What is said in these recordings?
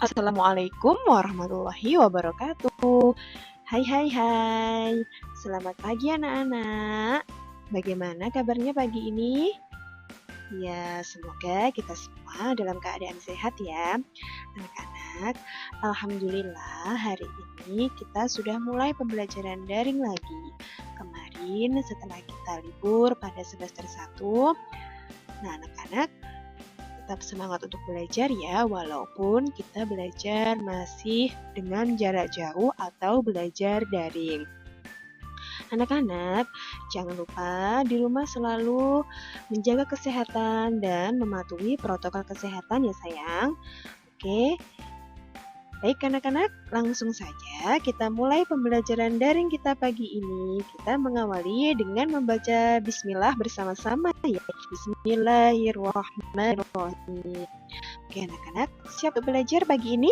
Assalamualaikum warahmatullahi wabarakatuh. Hai. Selamat pagi anak-anak. Bagaimana kabarnya pagi ini? Ya, semoga kita semua dalam keadaan sehat ya. Anak-anak, alhamdulillah hari ini kita sudah mulai pembelajaran daring lagi. Kemarin setelah kita libur pada semester 1, nah anak-anak tetap semangat untuk belajar ya, walaupun kita belajar masih dengan jarak jauh atau belajar daring. Anak-anak, jangan lupa di rumah selalu menjaga kesehatan dan mematuhi protokol kesehatan ya sayang. Oke, baik anak-anak, langsung saja kita mulai pembelajaran daring kita pagi ini. Kita mengawali dengan membaca bismillah bersama-sama ya. Bismillahirrahmanirrahim. Oke anak-anak, siap belajar pagi ini?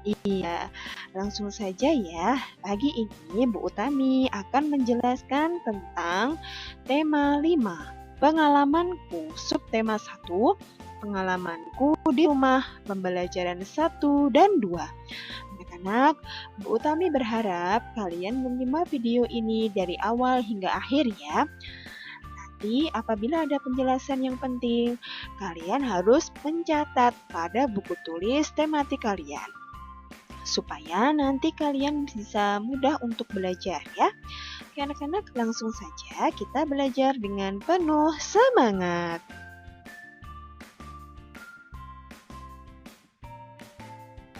Iya, langsung saja ya. Pagi ini Bu Utami akan menjelaskan tentang tema 5. Pengalamanku, subtema 1. Pengalamanku di rumah, pembelajaran 1 dan 2. Anak-anak, Bu Utami berharap kalian menyimak video ini dari awal hingga akhir ya. Nanti apabila ada penjelasan yang penting, kalian harus mencatat pada buku tulis tematik kalian, supaya nanti kalian bisa mudah untuk belajar ya. Oke anak-anak, langsung saja kita belajar dengan penuh semangat.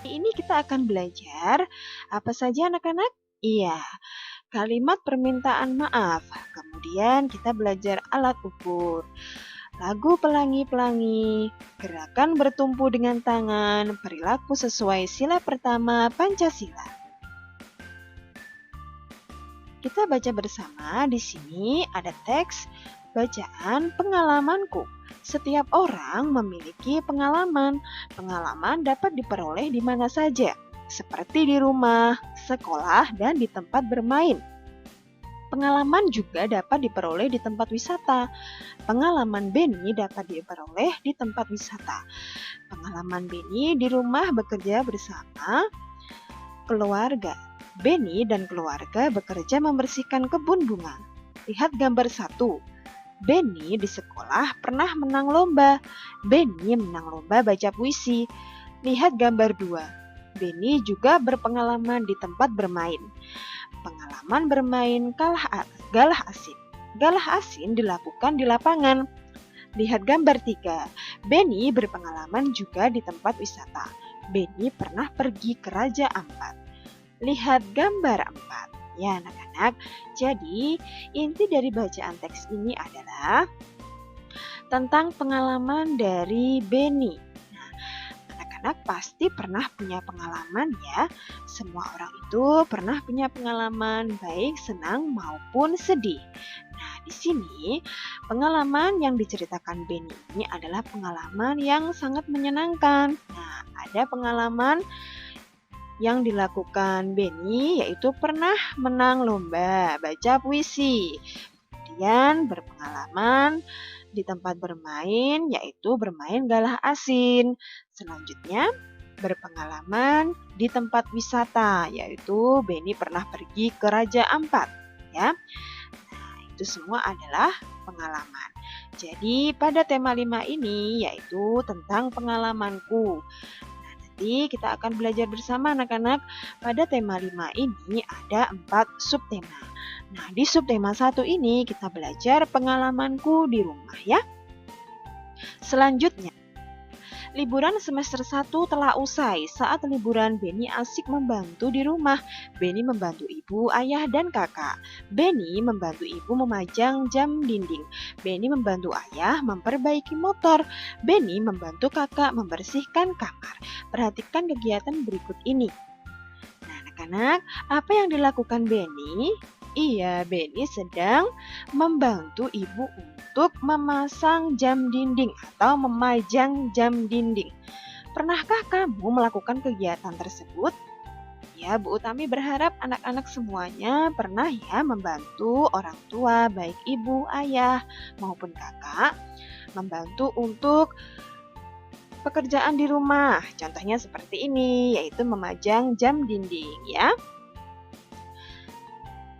Ini kita akan belajar apa saja anak-anak? Iya, kalimat permintaan maaf. Kemudian kita belajar alat ukur, lagu pelangi-pelangi, gerakan bertumpu dengan tangan, perilaku sesuai sila pertama Pancasila. Kita baca bersama. Di sini ada teks bacaan pengalamanku. Setiap orang memiliki pengalaman. Pengalaman dapat diperoleh di mana saja, seperti di rumah, sekolah, dan di tempat bermain. Pengalaman juga dapat diperoleh di tempat wisata. Pengalaman Beni dapat diperoleh di tempat wisata. Pengalaman Beni di rumah bekerja bersama keluarga. Beni dan keluarga bekerja membersihkan kebun bunga. Lihat gambar 1. Beni di sekolah pernah menang lomba. Beni menang lomba baca puisi. Lihat gambar 2. Beni juga berpengalaman di tempat bermain. Pengalaman bermain galah asin. Galah asin dilakukan di lapangan. Lihat gambar 3. Beni berpengalaman juga di tempat wisata. Beni pernah pergi ke Raja Ampat. Lihat gambar 4. Ya anak-anak, jadi inti dari bacaan teks ini adalah tentang pengalaman dari Beni. Nah, anak-anak pasti pernah punya pengalaman ya. Semua orang itu pernah punya pengalaman baik senang maupun sedih. Nah, di sini pengalaman yang diceritakan Beni ini adalah pengalaman yang sangat menyenangkan. Nah, ada pengalaman yang dilakukan Beni yaitu pernah menang lomba baca puisi. Kemudian berpengalaman di tempat bermain yaitu bermain galah asin. Selanjutnya berpengalaman di tempat wisata yaitu Beni pernah pergi ke Raja Ampat ya. Nah, itu semua adalah pengalaman. Jadi pada tema 5 ini yaitu tentang pengalamanku. Nanti kita akan belajar bersama anak-anak. Pada tema 5 ini ada 4 subtema. Nah, di subtema 1 ini kita belajar pengalamanku di rumah ya. Selanjutnya, liburan semester 1 telah usai. Saat liburan, Beni asik membantu di rumah. Beni membantu ibu, ayah, dan kakak. Beni membantu ibu memajang jam dinding. Beni membantu ayah memperbaiki motor. Beni membantu kakak membersihkan kamar. Perhatikan kegiatan berikut ini. Nah, anak-anak, apa yang dilakukan Beni? Iya, Beni sedang membantu ibu untuk memasang jam dinding atau memajang jam dinding. Pernahkah kamu melakukan kegiatan tersebut? Ya, Bu Utami berharap anak-anak semuanya pernah ya membantu orang tua, baik ibu, ayah, maupun kakak, membantu untuk pekerjaan di rumah. Contohnya seperti ini, yaitu memajang jam dinding ya.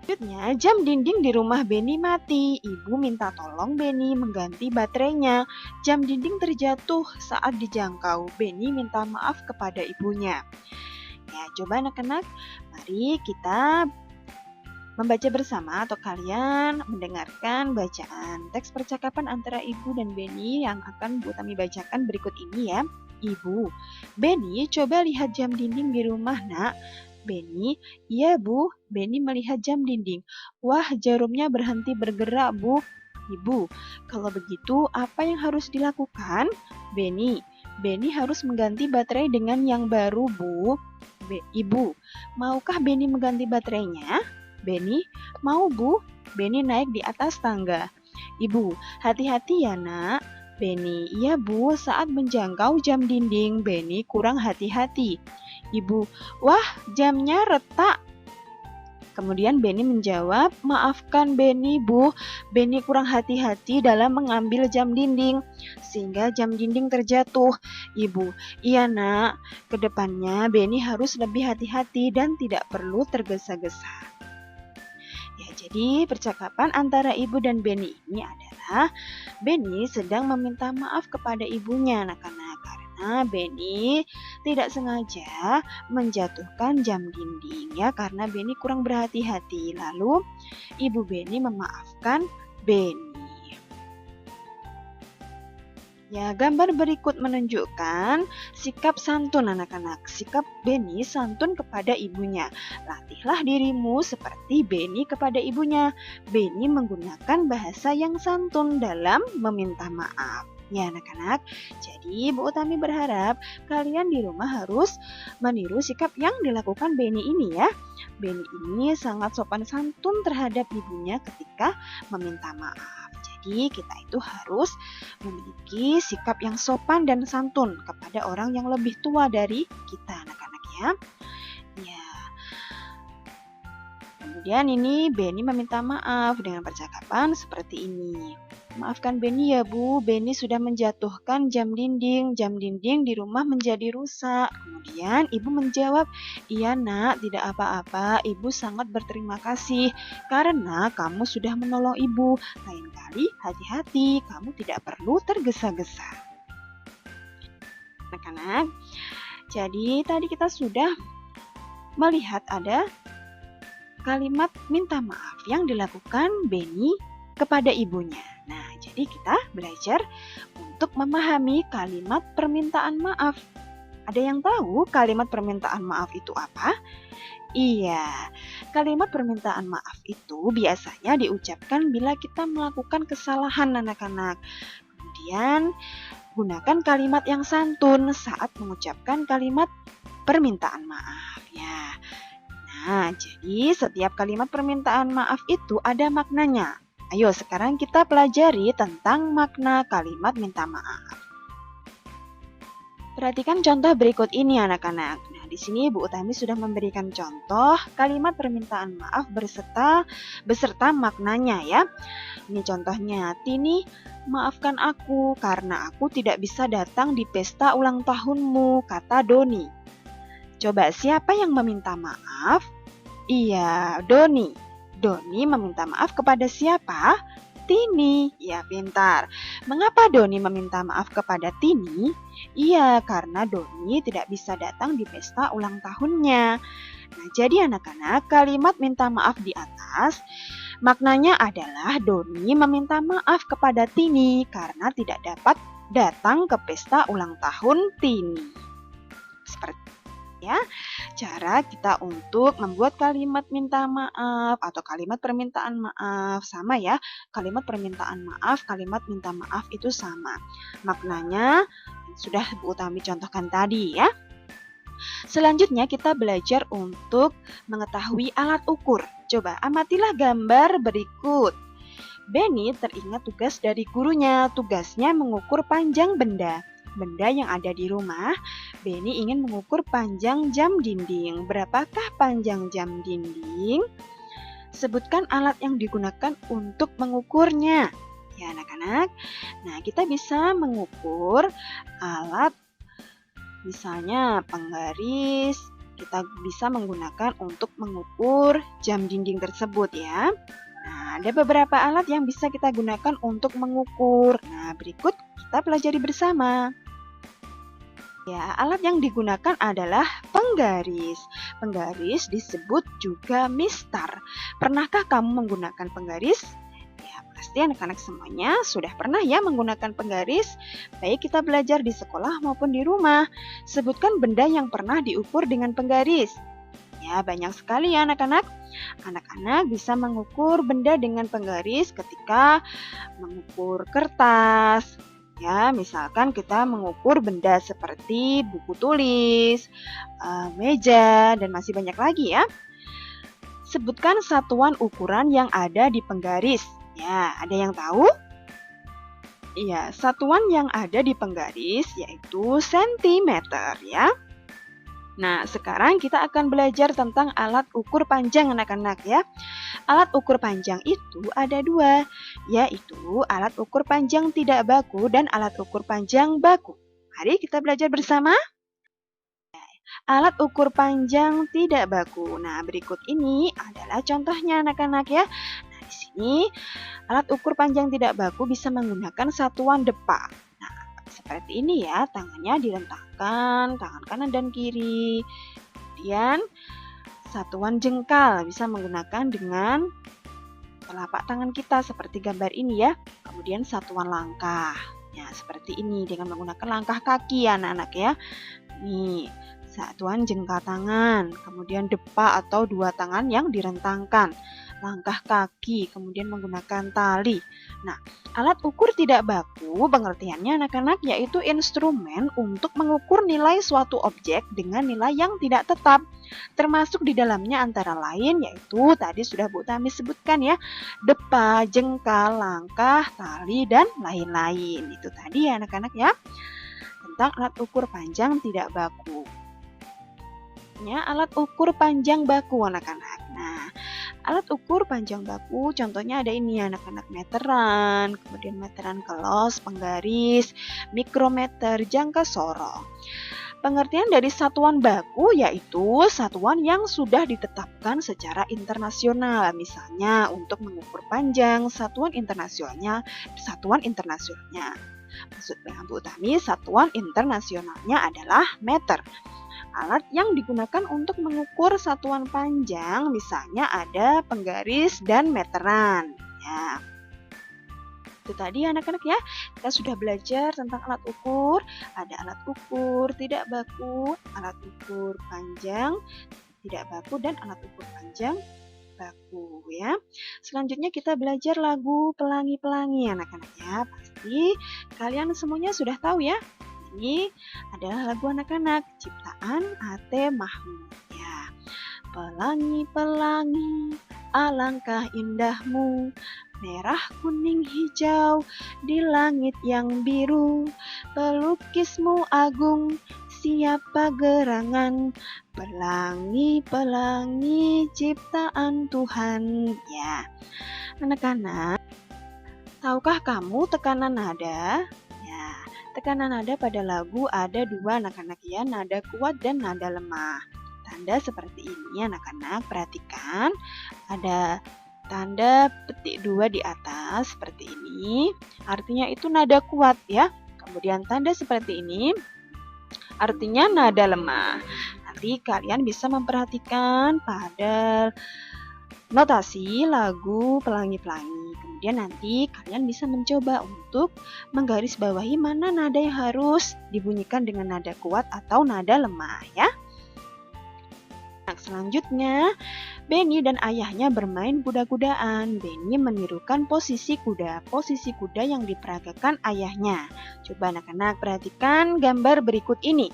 Selanjutnya, jam dinding di rumah Beni mati. Ibu minta tolong Beni mengganti baterainya. Jam dinding terjatuh saat dijangkau. Beni minta maaf kepada ibunya. Ya, coba anak-anak, mari kita membaca bersama atau kalian mendengarkan bacaan teks percakapan antara Ibu dan Beni yang akan Bu Tami bacakan berikut ini ya. Ibu, Beni coba lihat jam dinding di rumah nak. Beni, iya Bu, Beni melihat jam dinding. Wah, jarumnya berhenti bergerak Bu. Ibu, kalau begitu apa yang harus dilakukan? Beni harus mengganti baterai dengan yang baru Bu. Ibu, maukah Beni mengganti baterainya? Beni, mau Bu. Beni naik di atas tangga. Ibu, hati-hati ya nak. Beni, iya Bu, saat menjangkau jam dinding, Beni kurang hati-hati. Ibu, wah jamnya retak. Kemudian Beni menjawab, maafkan Beni Bu, Beni kurang hati-hati dalam mengambil jam dinding, sehingga jam dinding terjatuh. Ibu, iya nak, kedepannya Beni harus lebih hati-hati dan tidak perlu tergesa-gesa. Ya, jadi percakapan antara ibu dan Beni ini adalah Beni sedang meminta maaf kepada ibunya anak-anak karena Beni tidak sengaja menjatuhkan jam dinding ya karena Beni kurang berhati-hati. Lalu ibu Beni memaafkan Beni. Ya, gambar berikut menunjukkan sikap santun anak-anak. Sikap Beni santun kepada ibunya. Latihlah dirimu seperti Beni kepada ibunya. Beni menggunakan bahasa yang santun dalam meminta maaf. Ya anak-anak, jadi Bu Utami berharap kalian di rumah harus meniru sikap yang dilakukan Beni ini ya. Beni ini sangat sopan santun terhadap ibunya ketika meminta maaf. Jadi kita itu harus memiliki sikap yang sopan dan santun kepada orang yang lebih tua dari kita anak-anak ya. Ya. Kemudian ini Beni meminta maaf dengan percakapan seperti ini. Maafkan Beni ya Bu, Beni sudah menjatuhkan jam dinding di rumah menjadi rusak. Kemudian ibu menjawab, iya nak, tidak apa-apa, ibu sangat berterima kasih karena kamu sudah menolong ibu. Lain kali hati-hati, kamu tidak perlu tergesa-gesa. Anak-anak, jadi tadi kita sudah melihat ada kalimat minta maaf yang dilakukan Beni kepada ibunya. Nah, jadi kita belajar untuk memahami kalimat permintaan maaf. Ada yang tahu kalimat permintaan maaf itu apa? Iya, kalimat permintaan maaf itu biasanya diucapkan bila kita melakukan kesalahan anak-anak. Kemudian, gunakan kalimat yang santun saat mengucapkan kalimat permintaan maaf. Ya. Nah, jadi setiap kalimat permintaan maaf itu ada maknanya. Ayo sekarang kita pelajari tentang makna kalimat minta maaf. Perhatikan contoh berikut ini anak-anak. Nah, di sini Bu Utami sudah memberikan contoh kalimat permintaan maaf beserta maknanya ya. Ini contohnya, Tini, maafkan aku karena aku tidak bisa datang di pesta ulang tahunmu, kata Doni. Coba siapa yang meminta maaf? Iya, Doni. Doni meminta maaf kepada siapa? Tini. Ya, pintar. Mengapa Doni meminta maaf kepada Tini? Iya, karena Doni tidak bisa datang di pesta ulang tahunnya. Nah, jadi anak-anak, kalimat minta maaf di atas maknanya adalah Doni meminta maaf kepada Tini karena tidak dapat datang ke pesta ulang tahun Tini. Seperti ya, cara kita untuk membuat kalimat minta maaf atau kalimat permintaan maaf sama ya. Kalimat permintaan maaf, kalimat minta maaf itu sama. Maknanya sudah Bu Utami contohkan tadi ya. Selanjutnya kita belajar untuk mengetahui alat ukur. Coba amatilah gambar berikut. Beni teringat tugas dari gurunya. Tugasnya mengukur panjang benda yang ada di rumah. Beni ingin mengukur panjang jam dinding. Berapakah panjang jam dinding? Sebutkan alat yang digunakan untuk mengukurnya. Ya anak-anak. Nah, kita bisa mengukur alat Misalnya penggaris, kita bisa menggunakan untuk mengukur jam dinding tersebut ya. Nah, ada beberapa alat yang bisa kita gunakan untuk mengukur. Nah, berikut kita pelajari bersama. Ya, alat yang digunakan adalah penggaris. Penggaris disebut juga mistar. Pernahkah kamu menggunakan penggaris? Ya, pasti anak-anak semuanya sudah pernah ya menggunakan penggaris. Baik kita belajar di sekolah maupun di rumah. Sebutkan benda yang pernah diukur dengan penggaris. Ya, banyak sekali ya anak-anak. Anak-anak bisa mengukur benda dengan penggaris ketika mengukur kertas. Ya, misalkan kita mengukur benda seperti buku tulis, meja, dan masih banyak lagi ya. Sebutkan satuan ukuran yang ada di penggaris. Ya, ada yang tahu? Iya, satuan yang ada di penggaris yaitu sentimeter ya. Nah, sekarang kita akan belajar tentang alat ukur panjang anak-anak ya. Alat ukur panjang itu ada dua, yaitu alat ukur panjang tidak baku dan alat ukur panjang baku. Mari kita belajar bersama. Alat ukur panjang tidak baku. Nah, berikut ini adalah contohnya anak-anak ya. Nah, di sini alat ukur panjang tidak baku bisa menggunakan satuan depa. Seperti ini ya, tangannya direntangkan, tangan kanan dan kiri. Kemudian satuan jengkal bisa menggunakan dengan telapak tangan kita seperti gambar ini ya. Kemudian satuan langkah. Ya, seperti ini dengan menggunakan langkah kaki ya anak-anak ya. Nih, satuan jengkal tangan, kemudian depa atau dua tangan yang direntangkan. Langkah kaki, kemudian menggunakan tali. Nah, alat ukur tidak baku pengertiannya anak-anak yaitu instrumen untuk mengukur nilai suatu objek dengan nilai yang tidak tetap. Termasuk di dalamnya antara lain yaitu tadi sudah Bu Tami sebutkan ya, depa, jengkal, langkah, tali, dan lain-lain. Itu tadi ya anak-anak ya, tentang alat ukur panjang tidak baku. Alat ukur panjang baku anak-anak. Nah, alat ukur panjang baku contohnya ada ini anak-anak, meteran, kemudian meteran kelos, penggaris, mikrometer, jangka sorong. Pengertian dari satuan baku yaitu satuan yang sudah ditetapkan secara internasional. Misalnya untuk mengukur panjang, satuan internasionalnya. Maksudnya Bu Tami, satuan internasionalnya adalah meter. Alat yang digunakan untuk mengukur satuan panjang misalnya ada penggaris dan meteran. Ya. Itu tadi anak-anak ya, kita sudah belajar tentang alat ukur. Ada alat ukur tidak baku, alat ukur panjang tidak baku, dan alat ukur panjang baku ya. Selanjutnya kita belajar lagu Pelangi-Pelangi anak-anak ya. Pasti kalian semuanya sudah tahu ya. Ini adalah lagu anak-anak ciptaan A.T. Mahmud ya. Pelangi-pelangi, alangkah indahmu, merah, kuning, hijau di langit yang biru. Pelukismu agung, siapa gerangan, pelangi-pelangi ciptaan Tuhan ya. Anak-anak, tahukah kamu tekanan nada? Tekanan nada pada lagu ada dua anak-anak ya, nada kuat dan nada lemah. Tanda seperti ini anak-anak, perhatikan ada tanda petik dua di atas seperti ini, artinya itu nada kuat ya. Kemudian tanda seperti ini artinya nada lemah. Nanti kalian bisa memperhatikan pada notasi lagu Pelangi-Pelangi. Kemudian nanti kalian bisa mencoba untuk menggarisbawahi mana nada yang harus dibunyikan dengan nada kuat atau nada lemah ya. Nah, selanjutnya Benny dan ayahnya bermain kuda-kudaan. Benny menirukan posisi kuda yang diperagakan ayahnya. Coba anak-anak perhatikan gambar berikut ini.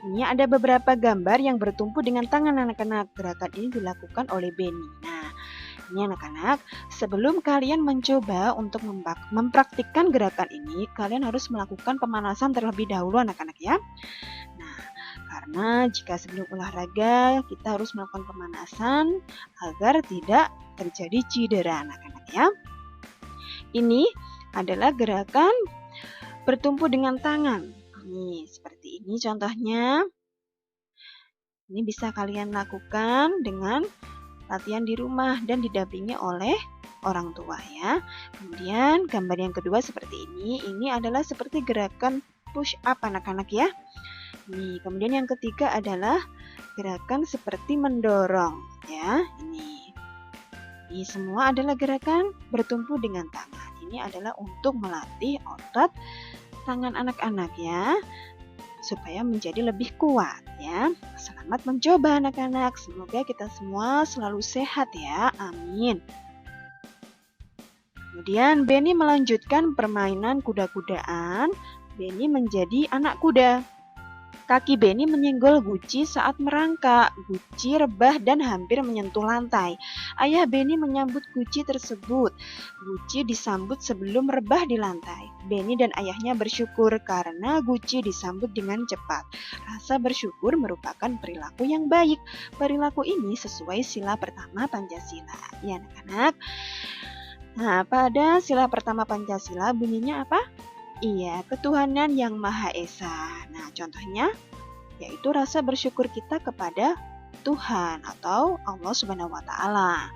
Ini ada beberapa gambar yang bertumpu dengan tangan anak-anak. Gerakan ini dilakukan oleh Benny. Nah, ini anak-anak, sebelum kalian mencoba untuk mempraktikkan gerakan ini, kalian harus melakukan pemanasan terlebih dahulu anak-anak ya. Nah, karena jika sebelum olahraga, kita harus melakukan pemanasan agar tidak terjadi cedera anak-anak ya. Ini adalah gerakan bertumpu dengan tangan. Nih, seperti Ini contohnya. Ini bisa kalian lakukan dengan latihan di rumah dan didampingi oleh orang tua ya. Kemudian gambar yang kedua seperti ini. Ini adalah seperti gerakan push up anak-anak ya. Nih, kemudian yang ketiga adalah gerakan seperti mendorong ya. Ini semua adalah gerakan bertumpu dengan tangan. Ini adalah untuk melatih otot tangan anak-anak ya, supaya menjadi lebih kuat ya. Selamat mencoba anak-anak. Semoga kita semua selalu sehat ya. Amin. Kemudian Benny melanjutkan permainan kuda-kudaan. Benny menjadi anak kuda. Kaki Benny menyenggol Guci saat merangkak. Guci rebah dan hampir menyentuh lantai. Ayah Benny menyambut Guci tersebut. Guci disambut sebelum rebah di lantai. Benny dan ayahnya bersyukur karena Guci disambut dengan cepat. Rasa bersyukur merupakan perilaku yang baik. Perilaku ini sesuai sila pertama Pancasila. Ya anak-anak. Nah, pada sila pertama Pancasila bunyinya apa? Iya, ketuhanan yang Maha Esa. Nah, contohnya yaitu rasa bersyukur kita kepada Tuhan atau Allah Subhanahu wa Ta'ala.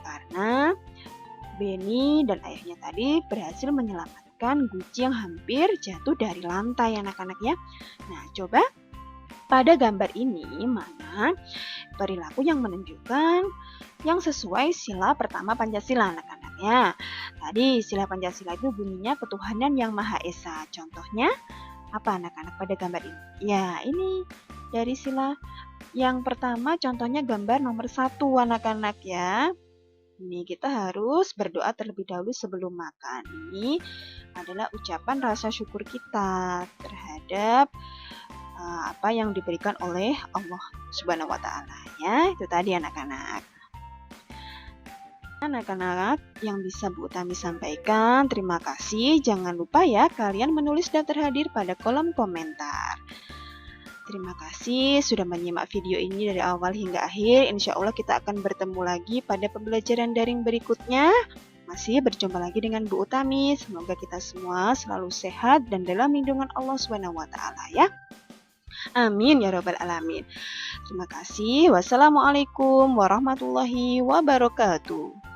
Karena Benny dan ayahnya tadi berhasil menyelamatkan Guci yang hampir jatuh dari lantai anak-anak ya. Nah, coba pada gambar ini mana perilaku yang menunjukkan yang sesuai sila pertama Pancasila anak-anak ya. Tadi sila Pancasila itu bunyinya ketuhanan yang Maha Esa. Contohnya apa anak-anak pada gambar ini? Ya, ini dari sila yang pertama contohnya gambar nomor 1 anak-anak ya. Ini kita harus berdoa terlebih dahulu sebelum makan. Ini adalah ucapan rasa syukur kita terhadap apa yang diberikan oleh Allah Subhanahu wa Ta'ala ya. Itu tadi anak-anak. Anak-anak yang bisa Bu Utami sampaikan, terima kasih. Jangan lupa ya kalian menulis dan terhadir pada kolom komentar. Terima kasih sudah menyimak video ini dari awal hingga akhir. Insya Allah kita akan bertemu lagi pada pembelajaran daring berikutnya. Masih berjumpa lagi dengan Bu Utami. Semoga kita semua selalu sehat dan dalam lindungan Allah Subhanahu wa Ta'ala ya. Amin ya Rabbal Alamin. Terima kasih. Wassalamualaikum warahmatullahi wabarakatuh.